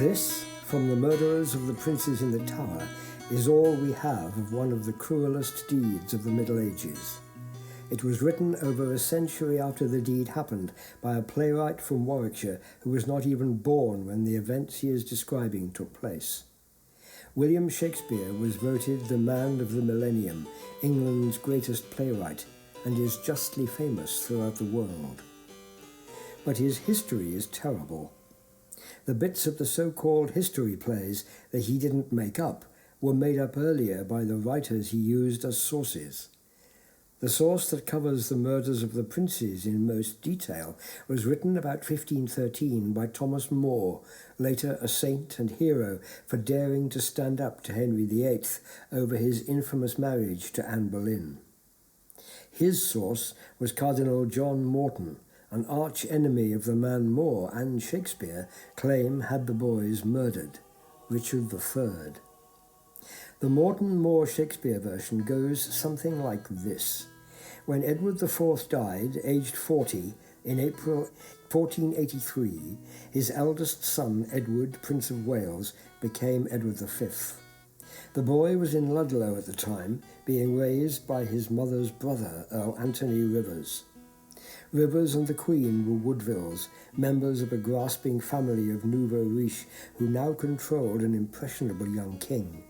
This, from the murderers of the princes in the Tower, is all we have of one of the cruelest deeds of the Middle Ages. It was written over a century after the deed happened by a playwright from Warwickshire who was not even born when the events he is describing took place. William Shakespeare was voted the man of the millennium, England's greatest playwright, and is justly famous throughout the world. But his history is terrible. The bits of the so-called history plays that he didn't make up were made up earlier by the writers he used as sources. The source that covers the murders of the princes in most detail was written about 1513 by Thomas More, later a saint and hero for daring to stand up to Henry VIII over his infamous marriage to Anne Boleyn. His source was Cardinal John Morton, an arch-enemy of the man More and Shakespeare claim had the boys murdered, Richard III. The Morton-More Shakespeare version goes something like this. When Edward IV died, aged 40, in April 1483, his eldest son, Edward, Prince of Wales, became Edward V. The boy was in Ludlow at the time, being raised by his mother's brother, Earl Anthony Rivers. Rivers and the Queen were Woodvilles, members of a grasping family of nouveau riche who now controlled an impressionable young king.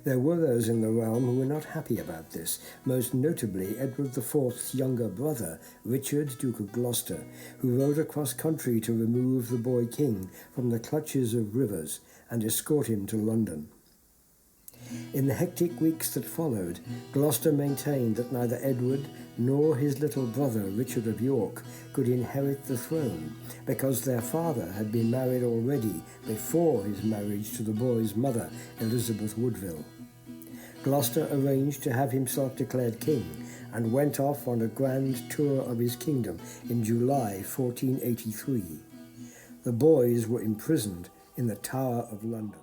There were those in the realm who were not happy about this, most notably Edward IV's younger brother, Richard, Duke of Gloucester, who rode across country to remove the boy king from the clutches of Rivers and escort him to London. In the hectic weeks that followed, Gloucester maintained that neither Edward nor his little brother, Richard of York, could inherit the throne, because their father had been married already before his marriage to the boy's mother, Elizabeth Woodville. Gloucester arranged to have himself declared king and went off on a grand tour of his kingdom in July 1483. The boys were imprisoned in the Tower of London.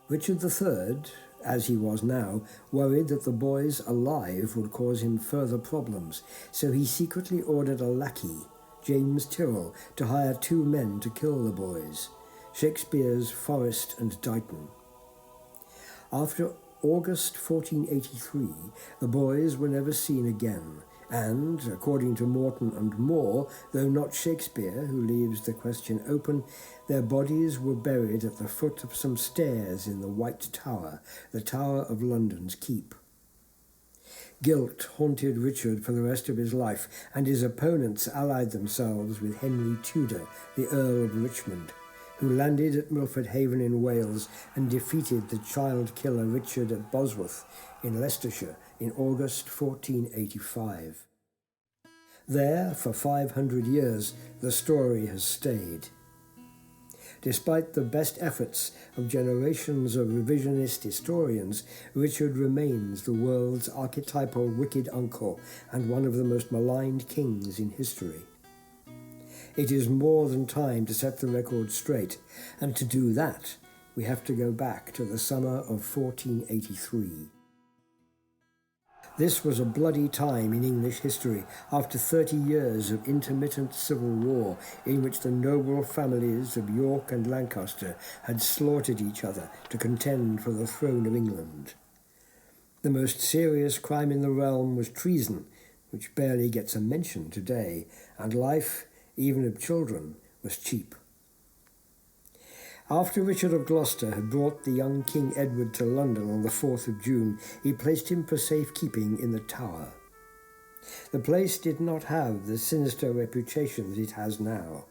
Richard III, as he was now, worried that the boys alive would cause him further problems, so he secretly ordered a lackey, James Tyrrell, to hire 2 men to kill the boys, Shakespeare's Forrest and Dighton. After August 1483, the boys were never seen again, and, according to Morton and More, though not Shakespeare, who leaves the question open, their bodies were buried at the foot of some stairs in the White Tower, the Tower of London's keep. Guilt haunted Richard for the rest of his life, and his opponents allied themselves with Henry Tudor, the Earl of Richmond, who landed at Milford Haven in Wales and defeated the child killer Richard at Bosworth in Leicestershire in August 1485. There, for 500 years, the story has stayed. Despite the best efforts of generations of revisionist historians, Richard remains the world's archetypal wicked uncle and one of the most maligned kings in history. It is more than time to set the record straight, and to do that, we have to go back to the summer of 1483. This was a bloody time in English history after 30 years of intermittent civil war in which the noble families of York and Lancaster had slaughtered each other to contend for the throne of England. The most serious crime in the realm was treason, which barely gets a mention today, and life, even of children, was cheap. After Richard of Gloucester had brought the young King Edward to London on the 4th of June, he placed him for safekeeping in the Tower. The place did not have the sinister reputation that it has now.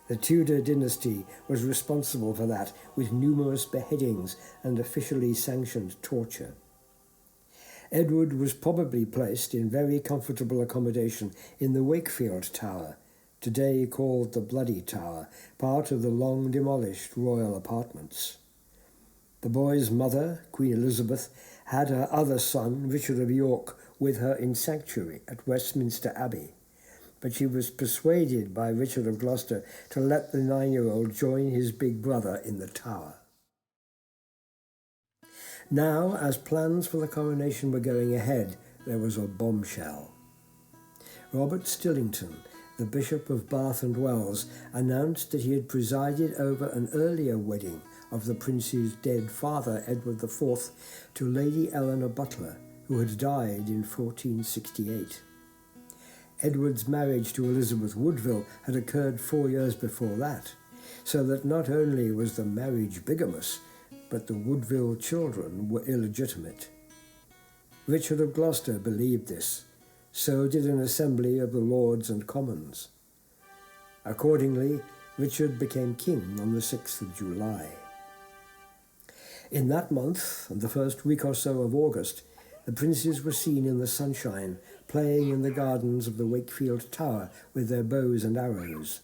The Tudor dynasty was responsible for that, with numerous beheadings and officially sanctioned torture. Edward was probably placed in very comfortable accommodation in the Wakefield Tower, today called the Bloody Tower, part of the long-demolished royal apartments. The boy's mother, Queen Elizabeth, had her other son, Richard of York, with her in sanctuary at Westminster Abbey, but she was persuaded by Richard of Gloucester to let the 9-year-old join his big brother in the Tower. Now, as plans for the coronation were going ahead, there was a bombshell. Robert Stillington, the Bishop of Bath and Wells, announced that he had presided over an earlier wedding of the prince's dead father, Edward IV, to Lady Eleanor Butler, who had died in 1468. Edward's marriage to Elizabeth Woodville had occurred 4 years before that, so that not only was the marriage bigamous, but the Woodville children were illegitimate. Richard of Gloucester believed this. So did an assembly of the Lords and Commons. Accordingly, Richard became king on the 6th of July. In that month, and the first week or so of August, the princes were seen in the sunshine, playing in the gardens of the Wakefield Tower with their bows and arrows.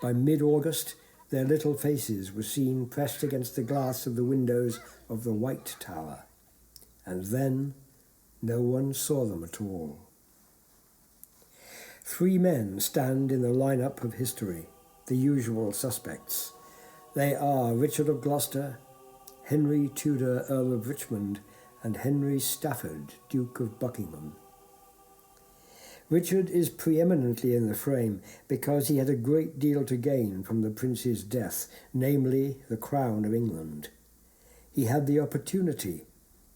By mid-August, their little faces were seen pressed against the glass of the windows of the White Tower. And then no one saw them at all. 3 men stand in the lineup of history, the usual suspects. They are Richard of Gloucester, Henry Tudor, Earl of Richmond, and Henry Stafford, Duke of Buckingham. Richard is preeminently in the frame because he had a great deal to gain from the prince's death, namely the crown of England. He had the opportunity.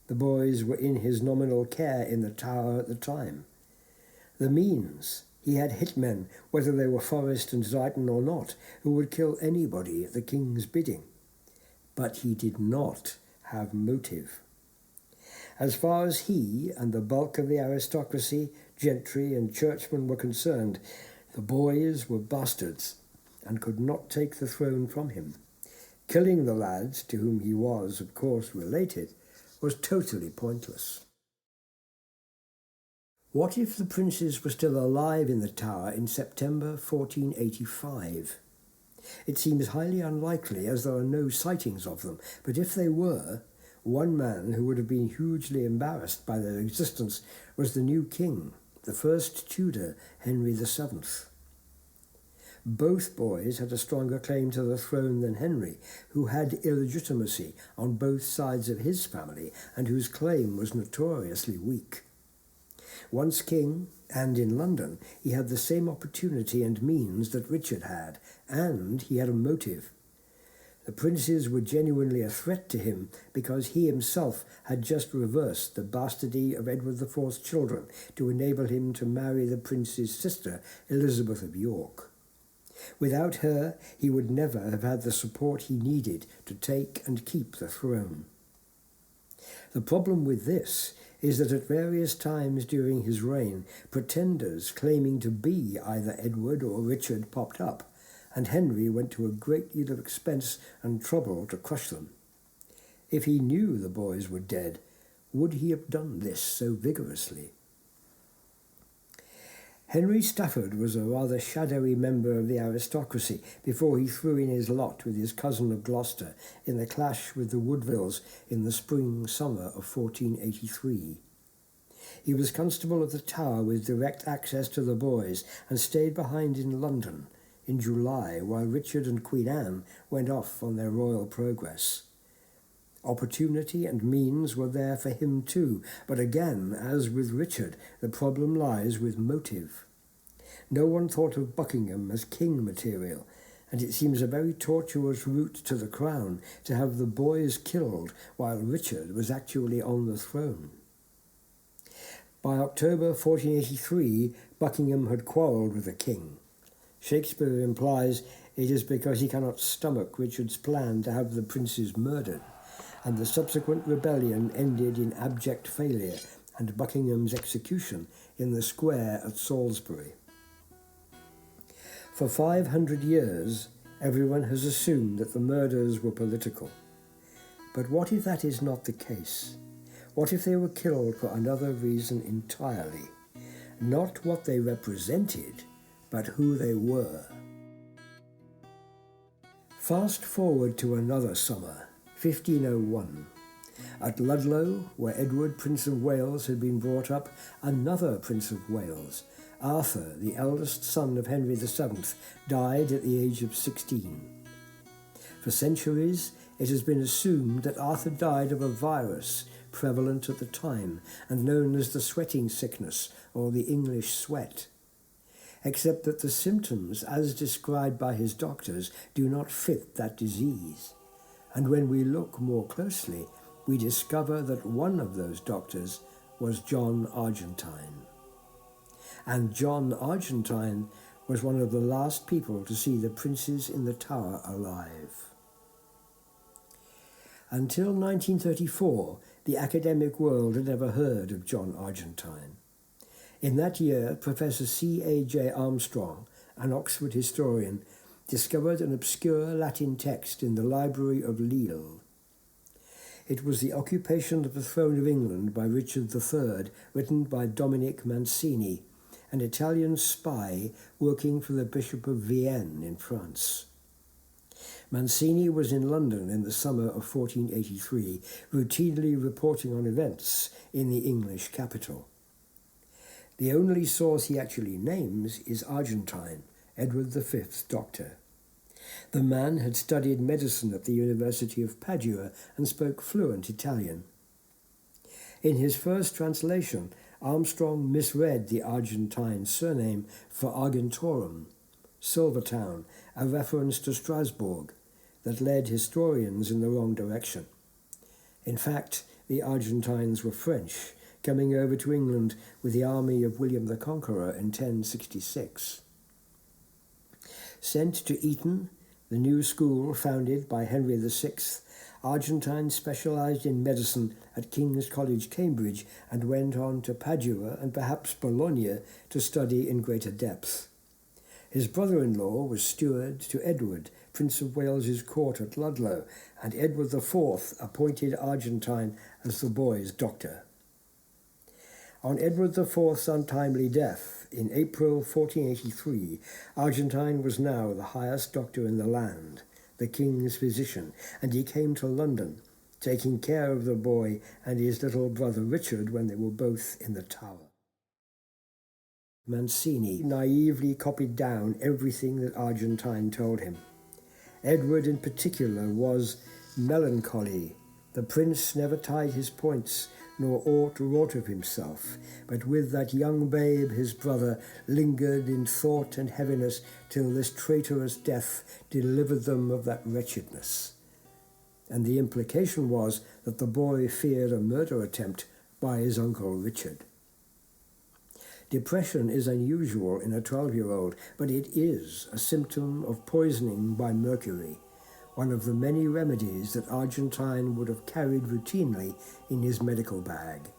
The boys were in his nominal care in the Tower at the time. The means. He had hitmen, whether they were Forrest and Zighton or not, who would kill anybody at the king's bidding. But he did not have motive. As far as he and the bulk of the aristocracy, gentry and churchmen were concerned, the boys were bastards and could not take the throne from him. Killing the lads, to whom he was, of course, related, was totally pointless. What if the princes were still alive in the Tower in September 1485? It seems highly unlikely, as there are no sightings of them, but if they were, one man who would have been hugely embarrassed by their existence was the new king, the first Tudor, Henry VII. Both boys had a stronger claim to the throne than Henry, who had illegitimacy on both sides of his family and whose claim was notoriously weak. Once king, and in London, he had the same opportunity and means that Richard had, and he had a motive. The princes were genuinely a threat to him because he himself had just reversed the bastardy of Edward IV's children to enable him to marry the prince's sister, Elizabeth of York. Without her, he would never have had the support he needed to take and keep the throne. The problem with this is that at various times during his reign, pretenders claiming to be either Edward or Richard popped up, and Henry went to a great deal of expense and trouble to crush them. If he knew the boys were dead, would he have done this so vigorously? Henry Stafford was a rather shadowy member of the aristocracy before he threw in his lot with his cousin of Gloucester in the clash with the Woodvilles in the spring-summer of 1483. He was constable of the Tower with direct access to the boys and stayed behind in London in July while Richard and Queen Anne went off on their royal progress. Opportunity and means were there for him too, but again, as with Richard, the problem lies with motive. No one thought of Buckingham as king material, and it seems a very tortuous route to the crown to have the boys killed while Richard was actually on the throne. By October 1483, Buckingham had quarrelled with the king. Shakespeare implies it is because he cannot stomach Richard's plan to have the princes murdered, and the subsequent rebellion ended in abject failure and Buckingham's execution in the square at Salisbury. For 500 years, everyone has assumed that the murders were political. But what if that is not the case? What if they were killed for another reason entirely? Not what they represented, but who they were. Fast forward to another summer, 1501. At Ludlow, where Edward, Prince of Wales, had been brought up, another Prince of Wales, Arthur, the eldest son of Henry VII, died at the age of 16. For centuries, it has been assumed that Arthur died of a virus prevalent at the time and known as the sweating sickness or the English sweat. except that the symptoms, as described by his doctors, do not fit that disease. And when we look more closely, we discover that one of those doctors was John Argentine. And John Argentine was one of the last people to see the princes in the tower alive. Until 1934, the academic world had never heard of John Argentine. In that year, Professor C.A.J. Armstrong, an Oxford historian, discovered an obscure Latin text in the library of Lille. It was the occupation of the throne of England by Richard III, written by Dominic Mancini, an Italian spy working for the Bishop of Vienne in France. Mancini was in London in the summer of 1483, routinely reporting on events in the English capital. The only source he actually names is Argentine, Edward V's doctor. The man had studied medicine at the University of Padua and spoke fluent Italian. In his first translation, Armstrong misread the Argentine surname for Argentorum, Silvertown, a reference to Strasbourg, that led historians in the wrong direction. In fact, the Argentines were French, coming over to England with the army of William the Conqueror in 1066. Sent to Eton, the new school founded by Henry VI, Argentine specialised in medicine at King's College, Cambridge, and went on to Padua and perhaps Bologna to study in greater depth. His brother-in-law was steward to Edward, Prince of Wales's court at Ludlow, and Edward IV appointed Argentine as the boy's doctor. On Edward IV's untimely death in April 1483, Argentine was now the highest doctor in the land, the king's physician, and he came to London, taking care of the boy and his little brother Richard when they were both in the Tower. Mancini naively copied down everything that Argentine told him. Edward in particular was melancholy. The prince never tied his points, nor aught wrought of himself, but with that young babe his brother lingered in thought and heaviness till this traitorous death delivered them of that wretchedness. And the implication was that the boy feared a murder attempt by his uncle Richard. Depression is unusual in a 12-year-old, but it is a symptom of poisoning by mercury, one of the many remedies that Argentine would have carried routinely in his medical bag.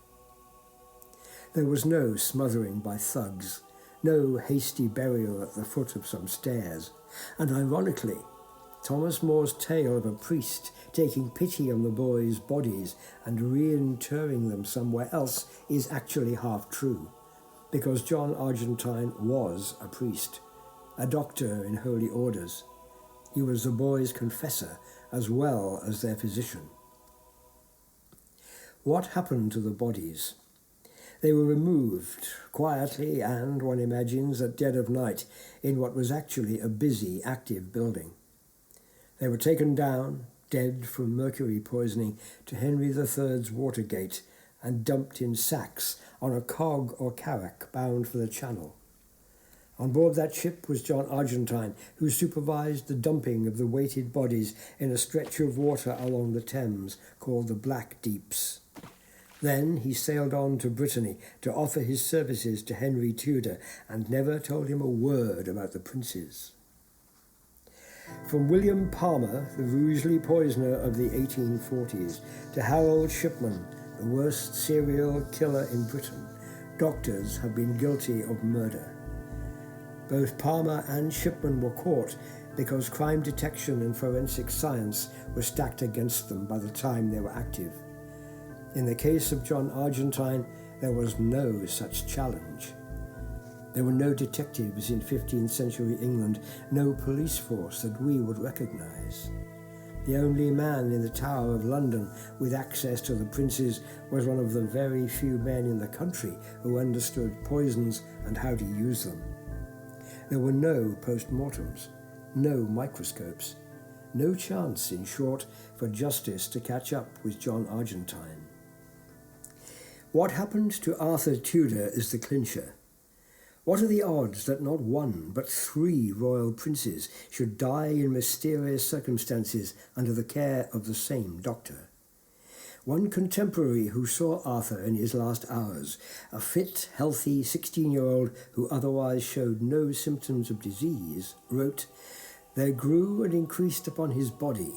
There was no smothering by thugs, no hasty burial at the foot of some stairs, and ironically, Thomas More's tale of a priest taking pity on the boys' bodies and reinterring them somewhere else is actually half true, because John Argentine was a priest, a doctor in holy orders. He was the boys' confessor as well as their physician. What happened to the bodies? They were removed quietly and, one imagines, at dead of night in what was actually a busy, active building. They were taken down, dead from mercury poisoning, to Henry III's Watergate and dumped in sacks on a cog or carrack bound for the Channel. On board that ship was John Argentine, who supervised the dumping of the weighted bodies in a stretch of water along the Thames called the Black Deeps. Then he sailed on to Brittany to offer his services to Henry Tudor and never told him a word about the princes. From William Palmer, the Rugeley poisoner of the 1840s, to Harold Shipman, the worst serial killer in Britain, doctors have been guilty of murder. Both Palmer and Shipman were caught because crime detection and forensic science were stacked against them by the time they were active. In the case of John Argentine, there was no such challenge. There were no detectives in 15th century England, no police force that we would recognise. The only man in the Tower of London with access to the princes was one of the very few men in the country who understood poisons and how to use them. There were no post-mortems, no microscopes, no chance, in short, for justice to catch up with John Argentine. What happened to Arthur Tudor is the clincher. What are the odds that not one, but 3 royal princes should die in mysterious circumstances under the care of the same doctor? One contemporary who saw Arthur in his last hours, a fit, healthy 16-year-old who otherwise showed no symptoms of disease, wrote, "There grew and increased upon his body,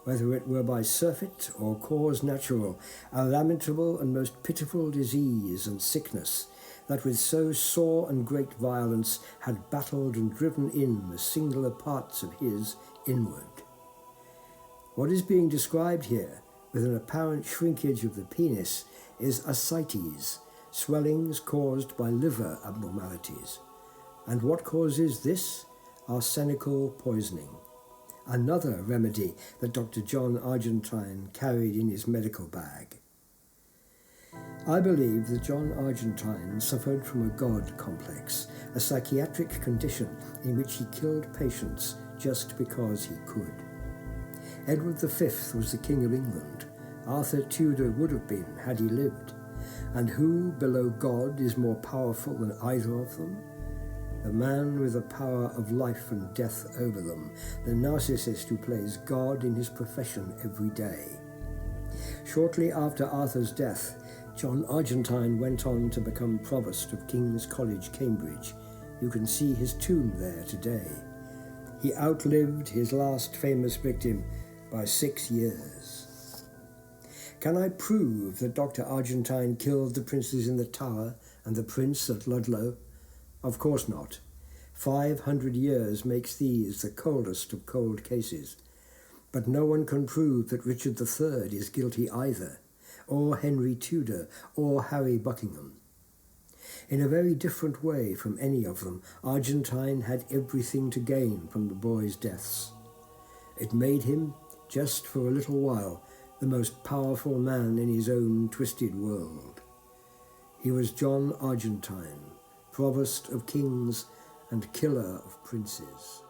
whether it were by surfeit or cause natural, a lamentable and most pitiful disease and sickness, that with so sore and great violence had battled and driven in the singular parts of his inward." What is being described here, with an apparent shrinkage of the penis, is ascites, swellings caused by liver abnormalities. And what causes this? Arsenical poisoning. Another remedy that Dr. John Argentine carried in his medical bag. I believe that John Argentine suffered from a God complex, a psychiatric condition in which he killed patients just because he could. Edward V was the King of England. Arthur Tudor would have been had he lived. And who, below God, is more powerful than either of them? The man with the power of life and death over them, the narcissist who plays God in his profession every day. Shortly after Arthur's death, John Argentine went on to become Provost of King's College, Cambridge. You can see his tomb there today. He outlived his last famous victim by 6 years. Can I prove that Dr. Argentine killed the princes in the Tower and the prince at Ludlow? Of course not. 500 years makes these the coldest of cold cases. But no one can prove that Richard III is guilty either, or Henry Tudor, or Harry Buckingham. In a very different way from any of them, Argentine had everything to gain from the boys' deaths. It made him, just for a little while, the most powerful man in his own twisted world. He was John Argentine, Provost of Kings and Killer of Princes.